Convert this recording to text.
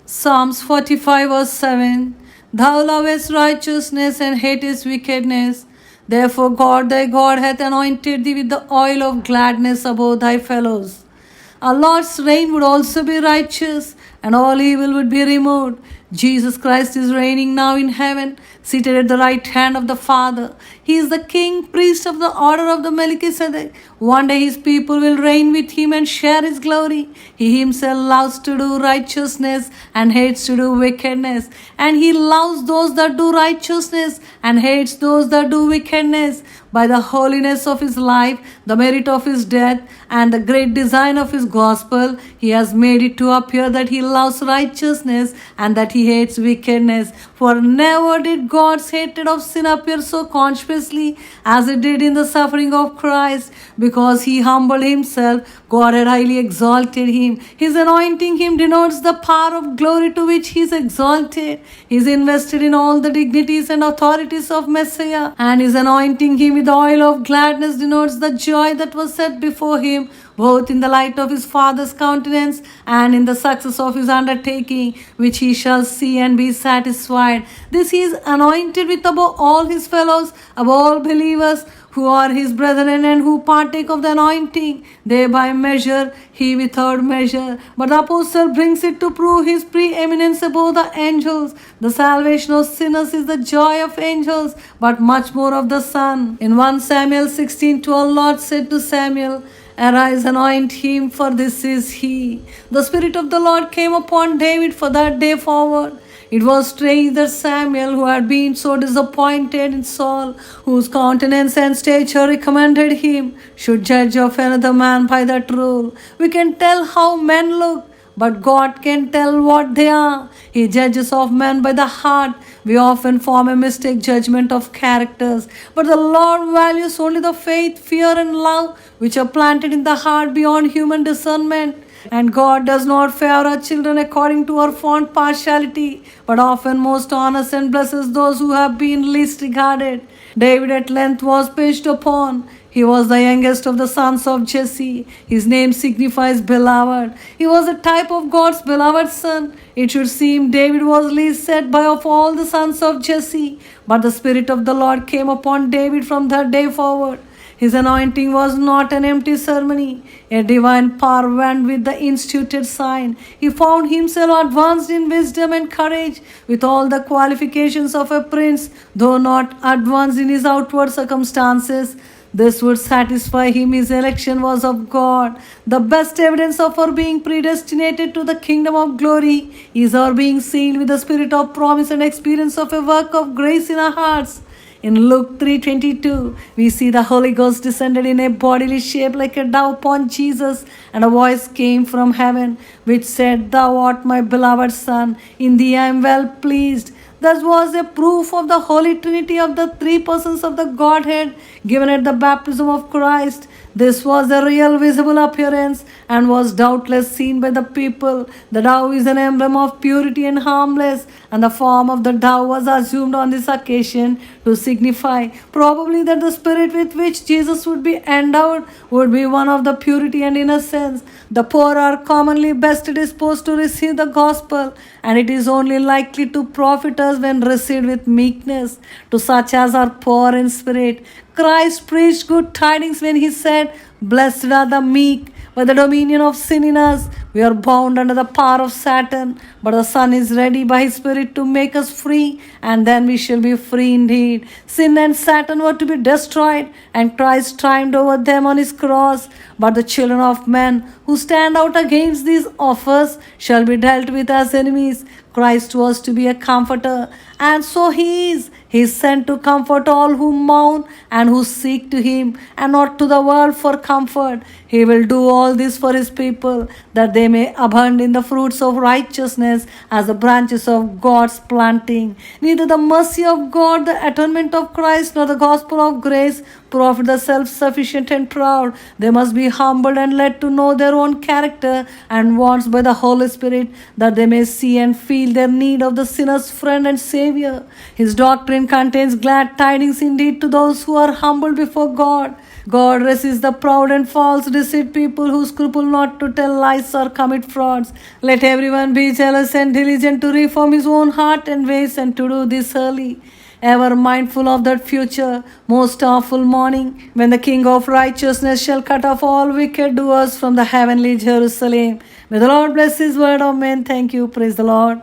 Psalms 45 verse 7. Thou lovest righteousness and hatest wickedness. Therefore God thy God hath anointed thee with the oil of gladness above thy fellows. Our Lord's reign would also be righteous, and all evil would be removed. Jesus Christ is reigning now in heaven, seated at the right hand of the Father. He is the King, priest of the order of the Melchizedek. One day his people will reign with him and share his glory. He himself loves to do righteousness and hates to do wickedness. And he loves those that do righteousness and hates those that do wickedness. By the holiness of his life, the merit of his death, and the great design of his gospel, he has made it to appear that he loves righteousness and that he hates wickedness. For never did God's hatred of sin appear so conspicuously as it did in the suffering of Christ. Because he humbled himself, God had highly exalted him. His anointing him denotes the power of glory to which he is exalted. He is invested in all the dignities and authorities of Messiah, and his anointing him with the oil of gladness denotes the joy that was set before him, both in the light of his Father's countenance and in the success of his undertaking, which he shall see and be satisfied. This he is anointed with above all his fellows, above all believers, who are his brethren and who partake of the anointing. They by measure, he without measure. But the apostle brings it to prove his preeminence above the angels. The salvation of sinners is the joy of angels, but much more of the Son. In 1 Samuel 16:12, Lord said to Samuel, Arise, anoint him, for this is he. The Spirit of the Lord came upon David for that day forward. It was strange that Samuel, who had been so disappointed in Saul, whose countenance and stature recommended him, should judge of another man by that rule. We can tell how men look, but God can tell what they are. He judges of men by the heart. We often form a mistake judgment of characters, but the Lord values only the faith, fear, and love which are planted in the heart beyond human discernment. And God does not favor our children according to our fond partiality, but often most honors and blesses those who have been least regarded. David at length was pitched upon. He was the youngest of the sons of Jesse. His name signifies beloved. He was a type of God's beloved son. It should seem David was least set by of all the sons of Jesse. But the Spirit of the Lord came upon David from that day forward. His anointing was not an empty ceremony. A divine power went with the instituted sign. He found himself advanced in wisdom and courage, with all the qualifications of a prince, though not advanced in his outward circumstances. This would satisfy him. His election was of God. The best evidence of our being predestinated to the kingdom of glory is our being sealed with the spirit of promise and experience of a work of grace in our hearts. In Luke 3:22, we see the Holy Ghost descended in a bodily shape like a dove upon Jesus, and a voice came from heaven which said, Thou art my beloved Son, in thee I am well pleased. Thus was a proof of the Holy Trinity of the three persons of the Godhead given at the baptism of Christ. This was a real visible appearance and was doubtless seen by the people. The dove is an emblem of purity and harmless, and the form of the dove was assumed on this occasion to signify probably that the spirit with which Jesus would be endowed would be one of the purity and innocence. The poor are commonly best disposed to receive the gospel, and it is only likely to profit us when received with meekness. To such as are poor in spirit, Christ preached good tidings when he said, Blessed are the meek. By the dominion of sin in us, we are bound under the power of Satan, but the Son is ready by his Spirit to make us free, and then we shall be free indeed. Sin and Satan were to be destroyed, and Christ triumphed over them on his cross. But the children of men who stand out against these offers shall be dealt with as enemies. Christ was to be a comforter, and so he is. He is sent to comfort all who mourn and who seek to him, and not to the world for comfort. He will do all this for his people, that they may abound in the fruits of righteousness as the branches of God's planting. Neither the mercy of God, the atonement of Christ, nor the gospel of grace profit the self-sufficient and proud. They must be humbled and led to know their own character and wants by the Holy Spirit, that they may see and feel their need of the sinner's friend and Savior. His doctrine season contains glad tidings indeed to those who are humble before God. God resists the proud and false deceit people who scruple not to tell lies or commit frauds. Let everyone be jealous and diligent to reform his own heart and ways, and to do this early, ever mindful of that future, most awful morning, when the King of righteousness shall cut off all wicked doers from the heavenly Jerusalem. May the Lord bless his word. Amen. Thank you. Praise the Lord.